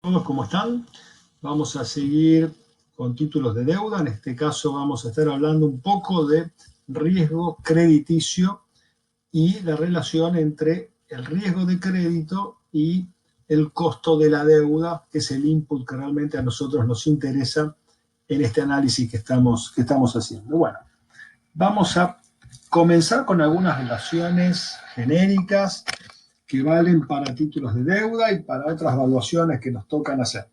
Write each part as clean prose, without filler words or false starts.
Todos, ¿cómo están? Vamos a seguir con títulos de deuda. En este caso vamos a estar hablando un poco de riesgo crediticio y la relación entre el riesgo de crédito y el costo de la deuda, que es el input que realmente a nosotros nos interesa en este análisis que estamos haciendo. Bueno, vamos a comenzar con algunas relaciones genéricas que valen para títulos de deuda y para otras evaluaciones que nos tocan hacer.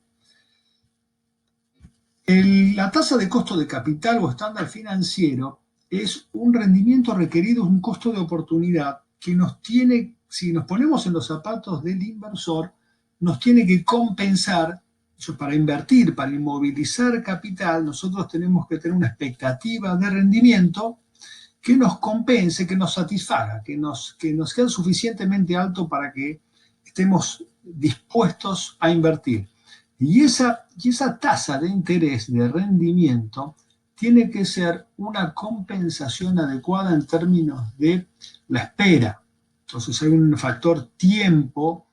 La tasa de costo de capital o estándar financiero es un rendimiento requerido, un costo de oportunidad que nos tiene, si nos ponemos en los zapatos del inversor, nos tiene que compensar. Para invertir, para inmovilizar capital, nosotros tenemos que tener una expectativa de rendimiento que nos compense, que nos satisfaga, que nos quede suficientemente alto para que estemos dispuestos a invertir. Y esa tasa de interés, de rendimiento, tiene que ser una compensación adecuada en términos de la espera. Entonces hay un factor tiempo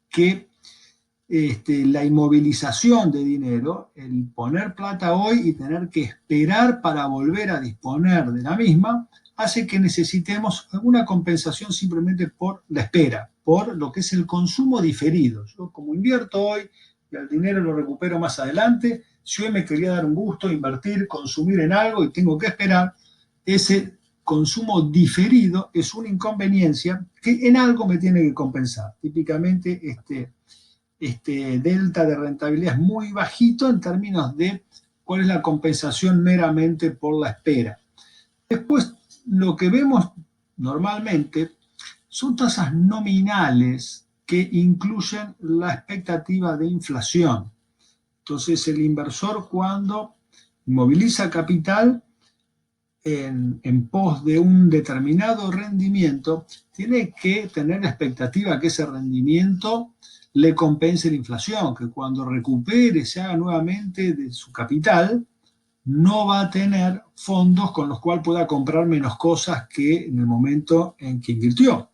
que la inmovilización de dinero, el poner plata hoy y tener que esperar para volver a disponer de la misma, hace que necesitemos alguna compensación simplemente por la espera, por lo que es el consumo diferido. Yo como invierto hoy y el dinero lo recupero más adelante, si hoy me quería dar un gusto, invertir, consumir en algo y tengo que esperar, ese consumo diferido es una inconveniencia que en algo me tiene que compensar. Típicamente este delta de rentabilidad es muy bajito en términos de cuál es la compensación meramente por la espera. Después, lo que vemos normalmente son tasas nominales que incluyen la expectativa de inflación. Entonces, el inversor, cuando moviliza capital en pos de un determinado rendimiento, tiene que tener la expectativa que ese rendimiento le compense la inflación, que cuando recupere, se haga nuevamente de su capital, no va a tener fondos con los cuales pueda comprar menos cosas que en el momento en que invirtió.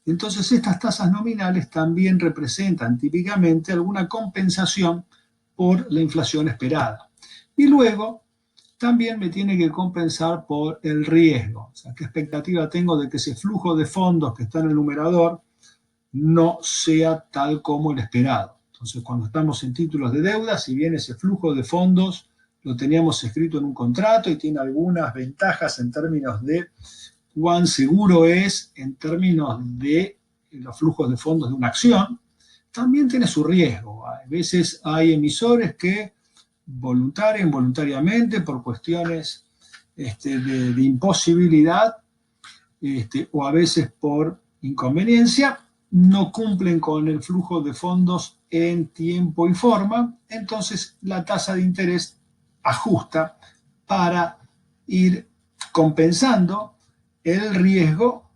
Entonces, estas tasas nominales también representan típicamente alguna compensación por la inflación esperada. Y luego, también me tiene que compensar por el riesgo. O sea, ¿qué expectativa tengo de que ese flujo de fondos que está en el numerador no sea tal como el esperado? Entonces, cuando estamos en títulos de deuda, si bien ese flujo de fondos lo teníamos escrito en un contrato y tiene algunas ventajas en términos de cuán seguro es en términos de los flujos de fondos de una acción, también tiene su riesgo. A veces hay emisores que voluntaria, involuntariamente, por cuestiones de imposibilidad o a veces por inconveniencia, no cumplen con el flujo de fondos en tiempo y forma, entonces la tasa de interés ajusta para ir compensando el riesgo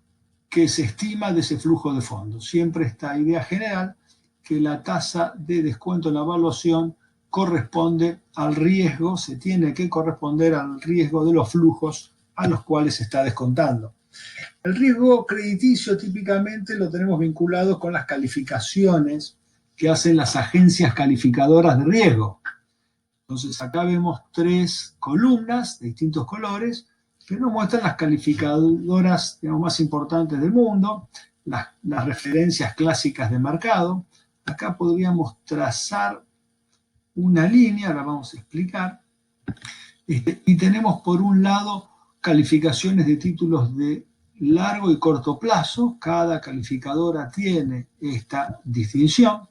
que se estima de ese flujo de fondos. Siempre esta idea general que la tasa de descuento en la evaluación corresponde al riesgo, se tiene que corresponder al riesgo de los flujos a los cuales se está descontando. El riesgo crediticio típicamente lo tenemos vinculado con las calificaciones que hacen las agencias calificadoras de riesgo. Entonces acá vemos 3 columnas de distintos colores que nos muestran las calificadoras, digamos, más importantes del mundo, las referencias clásicas de mercado. Acá podríamos trazar una línea, ahora vamos a explicar, y tenemos por un lado calificaciones de títulos de largo y corto plazo. Cada calificadora tiene esta distinción.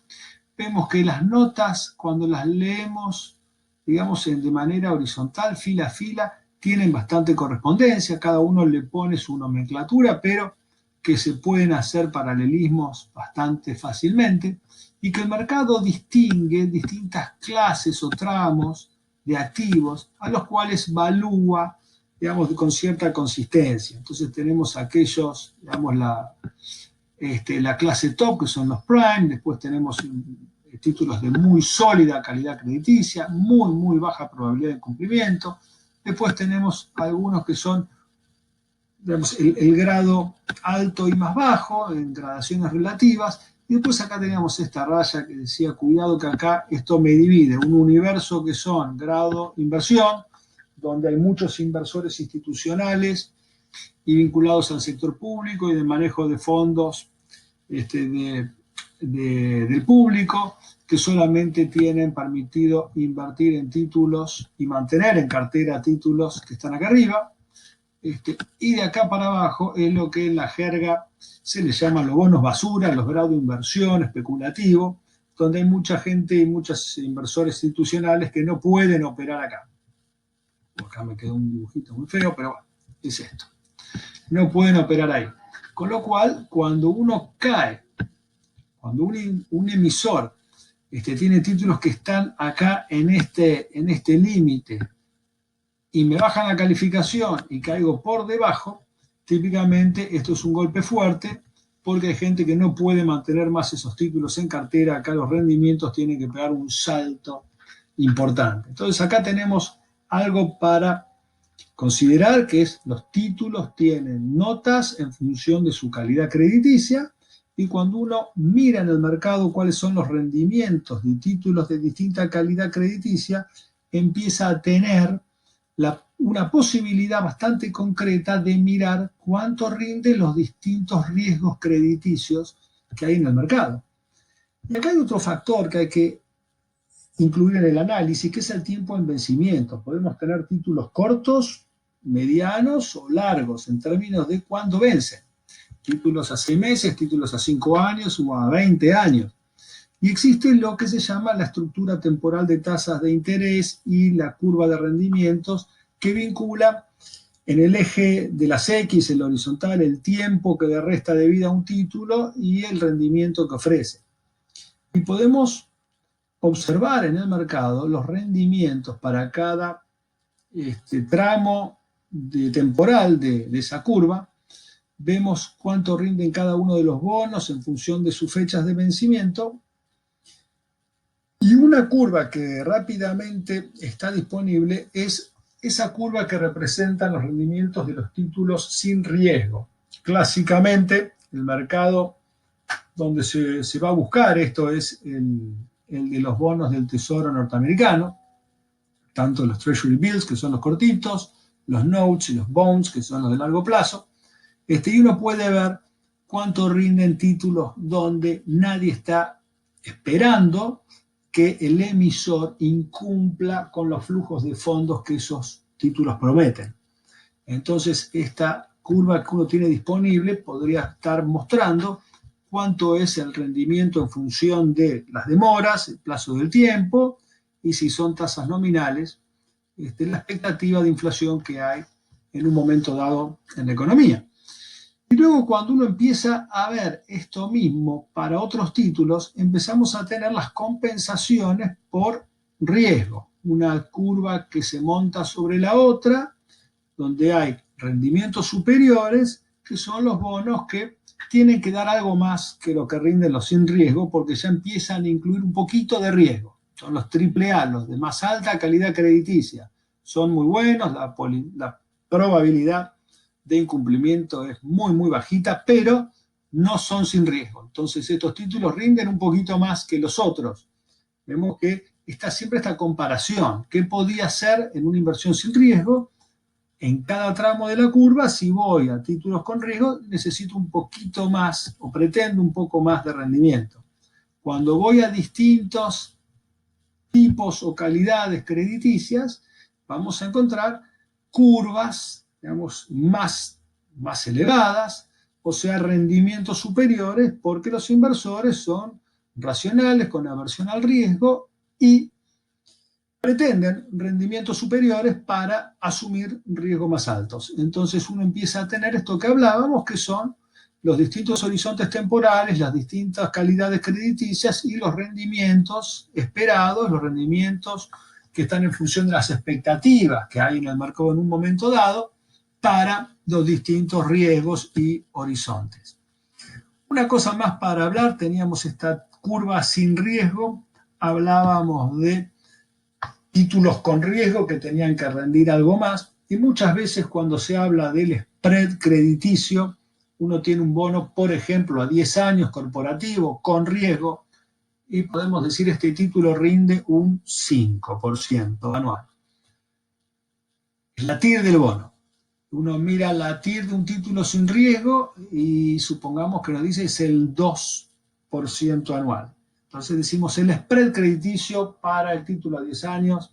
Vemos que las notas, cuando las leemos, digamos, de manera horizontal, fila a fila, tienen bastante correspondencia, cada uno le pone su nomenclatura, pero que se pueden hacer paralelismos bastante fácilmente, y que el mercado distingue distintas clases o tramos de activos a los cuales valúa, digamos, con cierta consistencia. Entonces tenemos aquellos, digamos, la clase top, que son los prime, después tenemos títulos de muy sólida calidad crediticia, muy baja probabilidad de cumplimiento, después tenemos algunos que son, digamos, el grado alto y más bajo, en gradaciones relativas, Y después acá teníamos esta raya que decía, cuidado que acá esto me divide un universo que son grado inversión, donde hay muchos inversores institucionales y vinculados al sector público y de manejo de fondos del público, que solamente tienen permitido invertir en títulos y mantener en cartera títulos que están acá arriba. Y de acá para abajo es lo que en la jerga se le llama los bonos basura, los grados de inversión especulativo, donde hay mucha gente y muchos inversores institucionales que no pueden operar acá. Acá me quedó un dibujito muy feo, pero bueno, es esto. No pueden operar ahí. Con lo cual, cuando uno cae, cuando un emisor tiene títulos que están acá en este límite y me bajan la calificación y caigo por debajo, típicamente esto es un golpe fuerte porque hay gente que no puede mantener más esos títulos en cartera. Acá los rendimientos tienen que pegar un salto importante. Entonces acá tenemos algo para considerar, que es los títulos tienen notas en función de su calidad crediticia, y cuando uno mira en el mercado cuáles son los rendimientos de títulos de distinta calidad crediticia, empieza a tener una posibilidad bastante concreta de mirar cuánto rinden los distintos riesgos crediticios que hay en el mercado. Y acá hay otro factor que hay que incluir en el análisis, que es el tiempo en vencimiento. Podemos tener títulos cortos, medianos o largos en términos de cuándo vencen. Títulos a 6 meses, títulos a 5 años o a 20 años. Y existe lo que se llama la estructura temporal de tasas de interés y la curva de rendimientos, que vincula en el eje de las X, el horizontal, el tiempo que le resta de vida a un título y el rendimiento que ofrece. Y podemos observar en el mercado los rendimientos para cada tramo temporal de esa curva. Vemos cuánto rinden cada uno de los bonos en función de sus fechas de vencimiento. Y una curva que rápidamente está disponible es esa curva que representa los rendimientos de los títulos sin riesgo. Clásicamente, el mercado donde se va a buscar esto es el de los bonos del Tesoro norteamericano, tanto los Treasury Bills, que son los cortitos, los Notes y los Bonds, que son los de largo plazo. Y uno puede ver cuánto rinden títulos donde nadie está esperando que el emisor incumpla con los flujos de fondos que esos títulos prometen. Entonces, esta curva que uno tiene disponible podría estar mostrando cuánto es el rendimiento en función de las demoras, el plazo del tiempo, y si son tasas nominales, la expectativa de inflación que hay en un momento dado en la economía. Y luego, cuando uno empieza a ver esto mismo para otros títulos, empezamos a tener las compensaciones por riesgo. Una curva que se monta sobre la otra, donde hay rendimientos superiores, que son los bonos que tienen que dar algo más que lo que rinden los sin riesgo, porque ya empiezan a incluir un poquito de riesgo. Son los AAA, los de más alta calidad crediticia. Son muy buenos, la probabilidad de incumplimiento es muy, muy bajita, pero no son sin riesgo. Entonces, estos títulos rinden un poquito más que los otros. Vemos que está siempre esta comparación. ¿Qué podía hacer en una inversión sin riesgo? En cada tramo de la curva, si voy a títulos con riesgo, necesito un poquito más o pretendo un poco más de rendimiento. Cuando voy a distintos tipos o calidades crediticias, vamos a encontrar curvas, digamos, más elevadas, o sea, rendimientos superiores, porque los inversores son racionales, con aversión al riesgo y pretenden rendimientos superiores para asumir riesgos más altos. Entonces uno empieza a tener esto que hablábamos, que son los distintos horizontes temporales, las distintas calidades crediticias y los rendimientos esperados, los rendimientos que están en función de las expectativas que hay en el mercado en un momento dado para los distintos riesgos y horizontes. Una cosa más para hablar, teníamos esta curva sin riesgo, hablábamos de títulos con riesgo que tenían que rendir algo más, y muchas veces cuando se habla del spread crediticio uno tiene un bono, por ejemplo, a 10 años corporativo con riesgo y podemos decir este título rinde un 5% anual. Es la TIR del bono. Uno mira la TIR de un título sin riesgo y supongamos que nos dice es el 2% anual. Entonces decimos el spread crediticio para el título a 10 años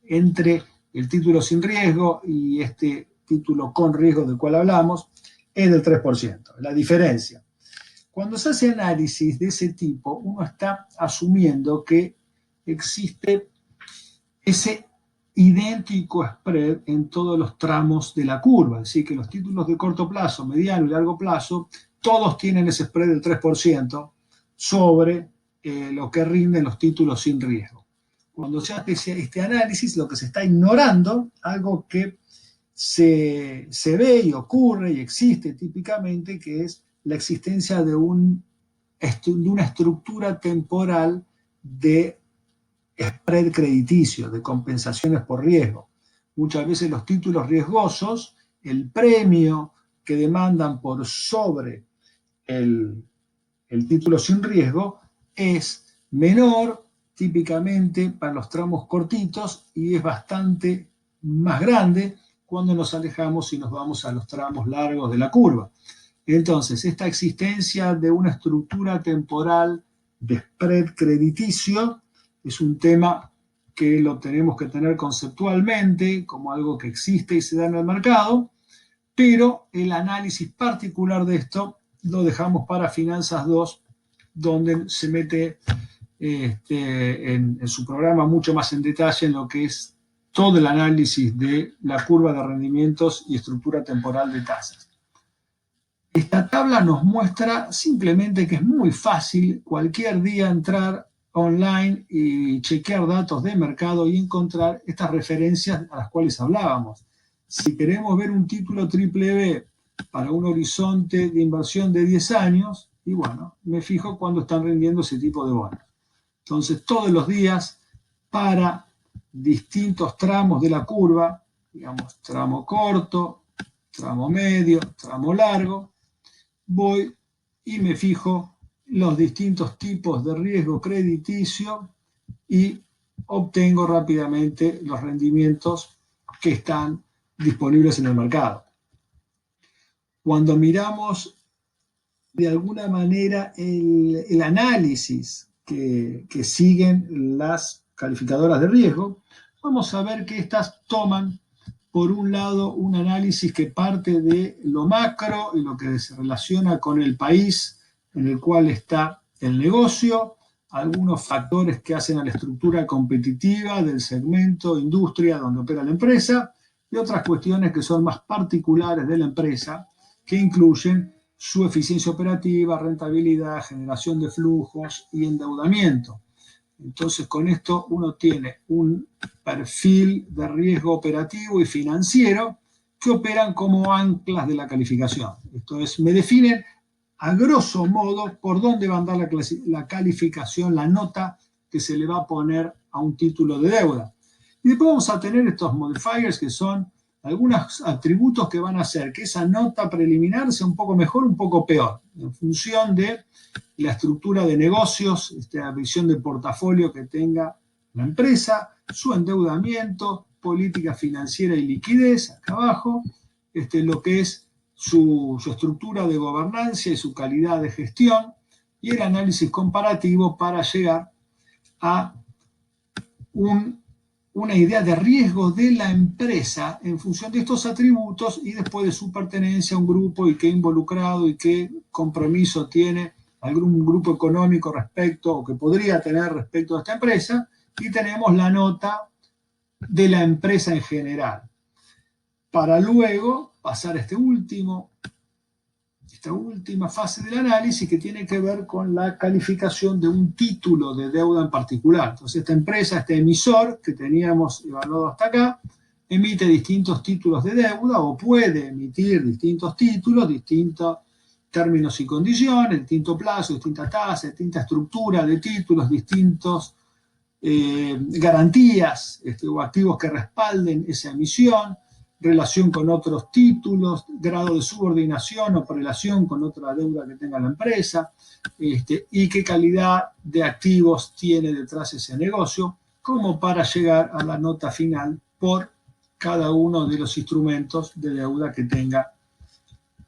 entre el título sin riesgo y este título con riesgo del cual hablamos es del 3%. La diferencia. Cuando se hace análisis de ese tipo, uno está asumiendo que existe ese idéntico spread en todos los tramos de la curva, es decir, que los títulos de corto plazo, mediano y largo plazo, todos tienen ese spread del 3% sobre lo que rinden los títulos sin riesgo. Cuando se hace este análisis, lo que se está ignorando, algo que se ve y ocurre y existe típicamente, que es la existencia de una estructura temporal de spread crediticio, de compensaciones por riesgo. Muchas veces los títulos riesgosos, el premio que demandan por sobre el título sin riesgo es menor típicamente para los tramos cortitos y es bastante más grande cuando nos alejamos y nos vamos a los tramos largos de la curva. Entonces, esta existencia de una estructura temporal de spread crediticio es un tema que lo tenemos que tener conceptualmente como algo que existe y se da en el mercado, pero el análisis particular de esto lo dejamos para Finanzas 2, donde se mete en su programa mucho más en detalle en lo que es todo el análisis de la curva de rendimientos y estructura temporal de tasas. Esta tabla nos muestra simplemente que es muy fácil cualquier día entrar online y chequear datos de mercado y encontrar estas referencias a las cuales hablábamos. Si queremos ver un título triple B para un horizonte de inversión de 10 años, y bueno, me fijo cuándo están rindiendo ese tipo de bonos. Entonces, todos los días, para distintos tramos de la curva, digamos, tramo corto, tramo medio, tramo largo, voy y me fijo los distintos tipos de riesgo crediticio y obtengo rápidamente los rendimientos que están disponibles en el mercado. Cuando miramos de alguna manera el análisis que siguen las calificadoras de riesgo, vamos a ver que estas toman, por un lado, un análisis que parte de lo macro y lo que se relaciona con el país en el cual está el negocio, algunos factores que hacen a la estructura competitiva del segmento, industria donde opera la empresa, y otras cuestiones que son más particulares de la empresa, que incluyen su eficiencia operativa, rentabilidad, generación de flujos y endeudamiento. Entonces, con esto uno tiene un perfil de riesgo operativo y financiero que operan como anclas de la calificación. Esto es, me definen a grosso modo por dónde va a andar la calificación, la nota que se le va a poner a un título de deuda. Y después vamos a tener estos modifiers que son algunos atributos que van a hacer que esa nota preliminar sea un poco mejor, un poco peor, en función de la estructura de negocios, la visión de portafolio que tenga la empresa, su endeudamiento, política financiera y liquidez, acá abajo, lo que es su estructura de gobernanza y su calidad de gestión, y el análisis comparativo para llegar a una idea de riesgo de la empresa en función de estos atributos y después de su pertenencia a un grupo y qué involucrado y qué compromiso tiene algún grupo económico respecto o que podría tener respecto a esta empresa, y tenemos la nota de la empresa en general, para luego pasar a esta última fase del análisis que tiene que ver con la calificación de un título de deuda en particular. Entonces esta empresa, este emisor que teníamos evaluado hasta acá, emite distintos títulos de deuda o puede emitir distintos títulos, distintos términos y condiciones, distinto plazo, distinta tasa, distinta estructura de títulos, distintos garantías o activos que respalden esa emisión, relación con otros títulos, grado de subordinación o correlación con otra deuda que tenga la empresa, y qué calidad de activos tiene detrás ese negocio, como para llegar a la nota final por cada uno de los instrumentos de deuda que tenga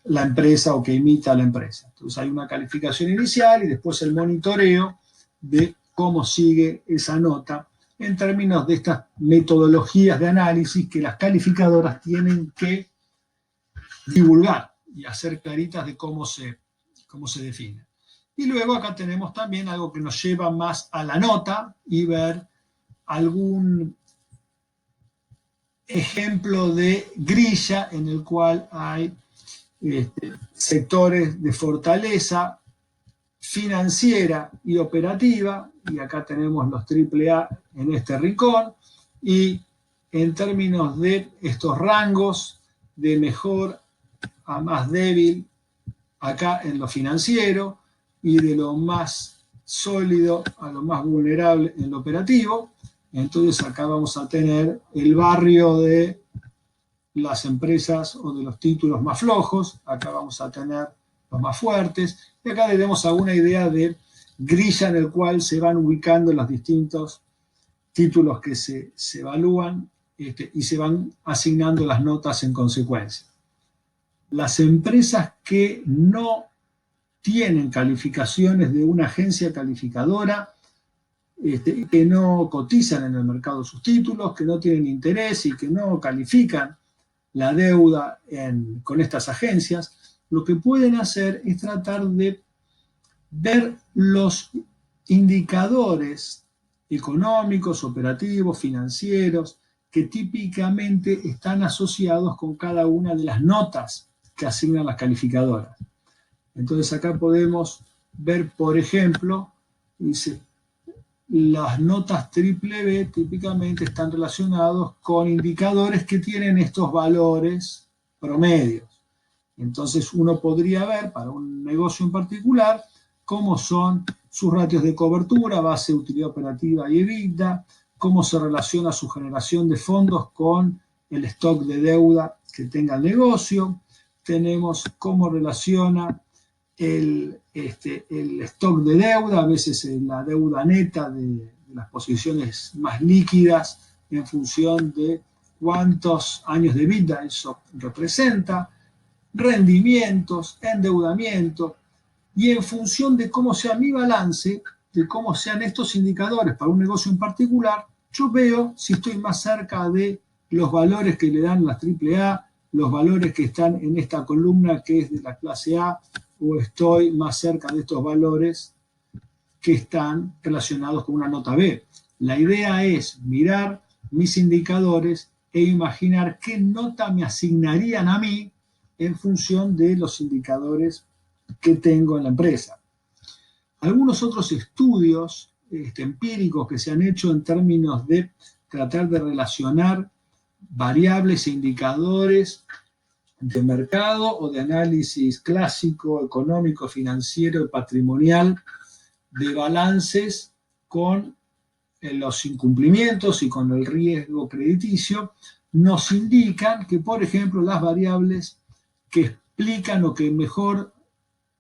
la empresa o que imita la empresa. Entonces hay una calificación inicial y después el monitoreo de cómo sigue esa nota en términos de estas metodologías de análisis que las calificadoras tienen que divulgar y hacer claritas de cómo se define. Y luego acá tenemos también algo que nos lleva más a la nota y ver algún ejemplo de grilla en el cual hay sectores de fortaleza financiera y operativa, y acá tenemos los AAA en este rincón, y en términos de estos rangos de mejor a más débil, acá en lo financiero, y de lo más sólido a lo más vulnerable en lo operativo. Entonces acá vamos a tener el barrio de las empresas o de los títulos más flojos, acá vamos a tener los más fuertes, y acá le damos alguna idea de grilla en el cual se van ubicando los distintos títulos que se evalúan y se van asignando las notas en consecuencia. Las empresas que no tienen calificaciones de una agencia calificadora, que no cotizan en el mercado sus títulos, que no tienen interés y que no califican la deuda con estas agencias, lo que pueden hacer es tratar de ver los indicadores económicos, operativos, financieros, que típicamente están asociados con cada una de las notas que asignan las calificadoras. Entonces acá podemos ver, por ejemplo, dice, las notas BBB típicamente están relacionados con indicadores que tienen estos valores promedios. Entonces uno podría ver para un negocio en particular cómo son sus ratios de cobertura, base, utilidad operativa y EBITDA, cómo se relaciona su generación de fondos con el stock de deuda que tenga el negocio. Tenemos cómo relaciona el stock de deuda, a veces la deuda neta de las posiciones más líquidas en función de cuántos años de vida eso representa, rendimientos, endeudamiento, y en función de cómo sea mi balance, de cómo sean estos indicadores para un negocio en particular, yo veo si estoy más cerca de los valores que le dan las AAA, los valores que están en esta columna que es de la clase A, o estoy más cerca de estos valores que están relacionados con una nota B. La idea es mirar mis indicadores e imaginar qué nota me asignarían a mí en función de los indicadores que tengo en la empresa. Algunos otros estudios empíricos que se han hecho en términos de tratar de relacionar variables e indicadores de mercado o de análisis clásico, económico, financiero y patrimonial de balances con los incumplimientos y con el riesgo crediticio, nos indican que, por ejemplo, las variables que explican o que mejor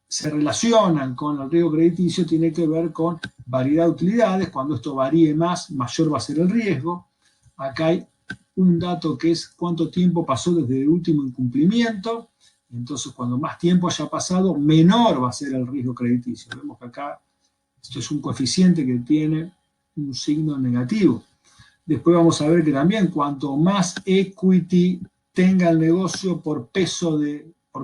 se relacionan con el riesgo crediticio tienen que ver con variedad de utilidades. Cuando esto varíe más, mayor va a ser el riesgo. Acá hay un dato que es cuánto tiempo pasó desde el último incumplimiento. Entonces, cuando más tiempo haya pasado, menor va a ser el riesgo crediticio. Vemos que acá esto es un coeficiente que tiene un signo negativo. Después vamos a ver que también cuanto más equity tenga el negocio por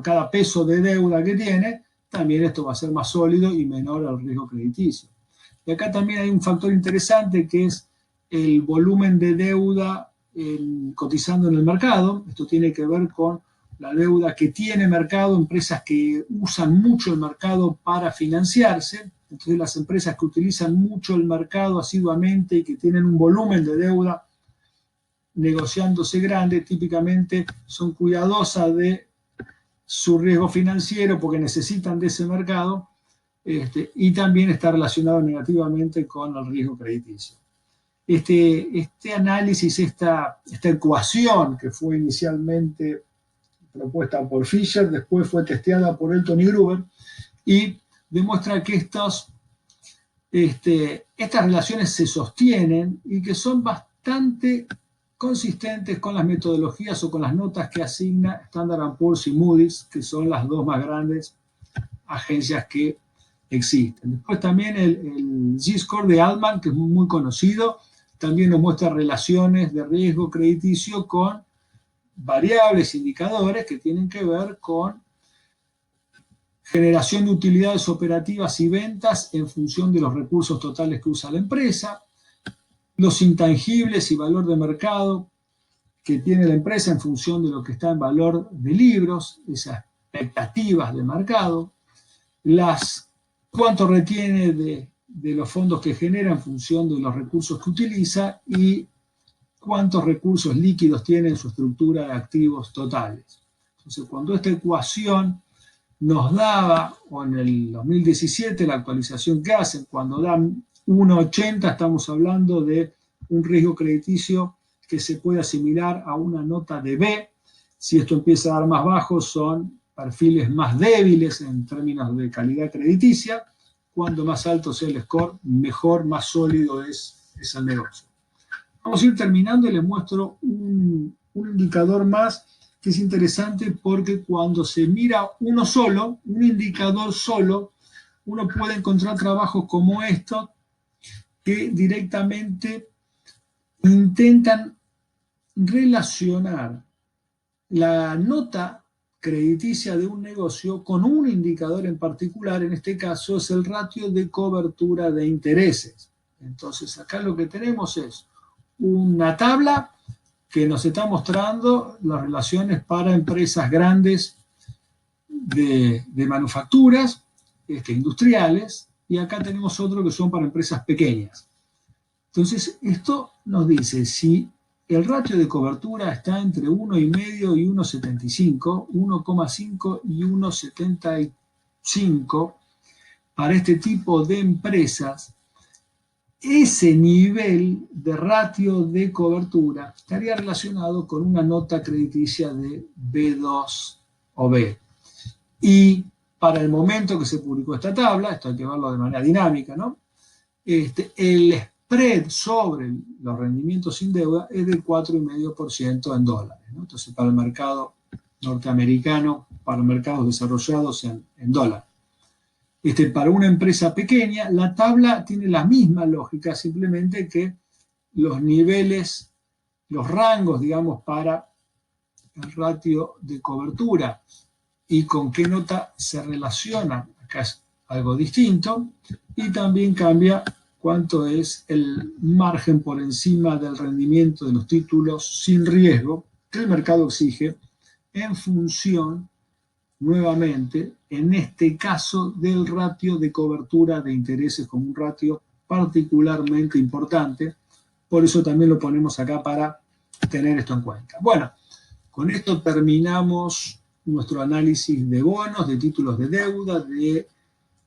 cada peso de deuda que tiene, también esto va a ser más sólido y menor al riesgo crediticio. Y acá también hay un factor interesante que es el volumen de deuda cotizando en el mercado. Esto tiene que ver con la deuda que tiene mercado, empresas que usan mucho el mercado para financiarse. Entonces las empresas que utilizan mucho el mercado asiduamente y que tienen un volumen de deuda negociándose grande, típicamente son cuidadosas de su riesgo financiero porque necesitan de ese mercado, y también está relacionado negativamente con el riesgo crediticio. Este análisis, esta ecuación que fue inicialmente propuesta por Fisher, después fue testeada por Elton y Gruber, y demuestra que estas relaciones se sostienen y que son bastante consistentes con las metodologías o con las notas que asigna Standard & Poor's y Moody's, que son las dos más grandes agencias que existen. Después también el G-Score de Altman, que es muy conocido, también nos muestra relaciones de riesgo crediticio con variables, indicadores que tienen que ver con generación de utilidades operativas y ventas en función de los recursos totales que usa la empresa, los intangibles y valor de mercado que tiene la empresa en función de lo que está en valor de libros, esas expectativas de mercado, cuánto retiene de los fondos que genera en función de los recursos que utiliza y cuántos recursos líquidos tiene en su estructura de activos totales. Entonces, cuando esta ecuación nos daba, o en el 2017, la actualización que hacen, cuando dan 1,80, estamos hablando de un riesgo crediticio que se puede asimilar a una nota de B. Si esto empieza a dar más bajo, son perfiles más débiles en términos de calidad crediticia. Cuanto más alto sea el score, mejor, más sólido es el negocio. Vamos a ir terminando y les muestro un indicador más que es interesante porque cuando se mira uno solo, un indicador solo, uno puede encontrar trabajos como estos que directamente intentan relacionar la nota crediticia de un negocio con un indicador en particular. En este caso es el ratio de cobertura de intereses. Entonces acá lo que tenemos es una tabla que nos está mostrando las relaciones para empresas grandes de manufacturas, industriales, y acá tenemos otro que son para empresas pequeñas. Entonces, esto nos dice si el ratio de cobertura está entre 1,5 y 1,75, 1,5 y 1,75 para este tipo de empresas. Ese nivel de ratio de cobertura estaría relacionado con una nota crediticia de B2 o B. Y para el momento que se publicó esta tabla, esto hay que verlo de manera dinámica, ¿no? El spread sobre los rendimientos sin deuda es del 4,5% en dólares, ¿no? Entonces, para el mercado norteamericano, para mercados desarrollados en dólares. Para una empresa pequeña, la tabla tiene la misma lógica, simplemente que los niveles, los rangos, digamos, para el ratio de cobertura y con qué nota se relaciona, acá es algo distinto, y también cambia cuánto es el margen por encima del rendimiento de los títulos sin riesgo que el mercado exige en función, nuevamente, en este caso, del ratio de cobertura de intereses como un ratio particularmente importante. Por eso también lo ponemos acá para tener esto en cuenta. Bueno, con esto terminamos nuestro análisis de bonos, de títulos de deuda, de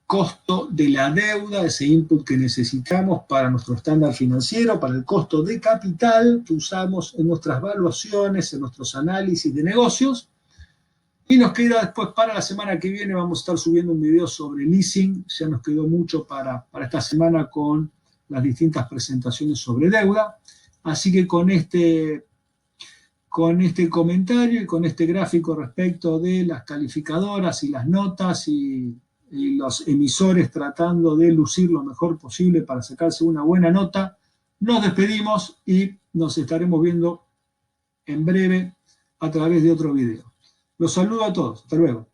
costo de la deuda, ese input que necesitamos para nuestro estándar financiero, para el costo de capital que usamos en nuestras valuaciones, en nuestros análisis de negocios. Y nos queda después para la semana que viene, vamos a estar subiendo un video sobre leasing. Ya nos quedó mucho para esta semana con las distintas presentaciones sobre deuda. Así que con este comentario y con este gráfico respecto de las calificadoras y las notas y los emisores tratando de lucir lo mejor posible para sacarse una buena nota, nos despedimos y nos estaremos viendo en breve a través de otro video. Los saludo a todos. Hasta luego.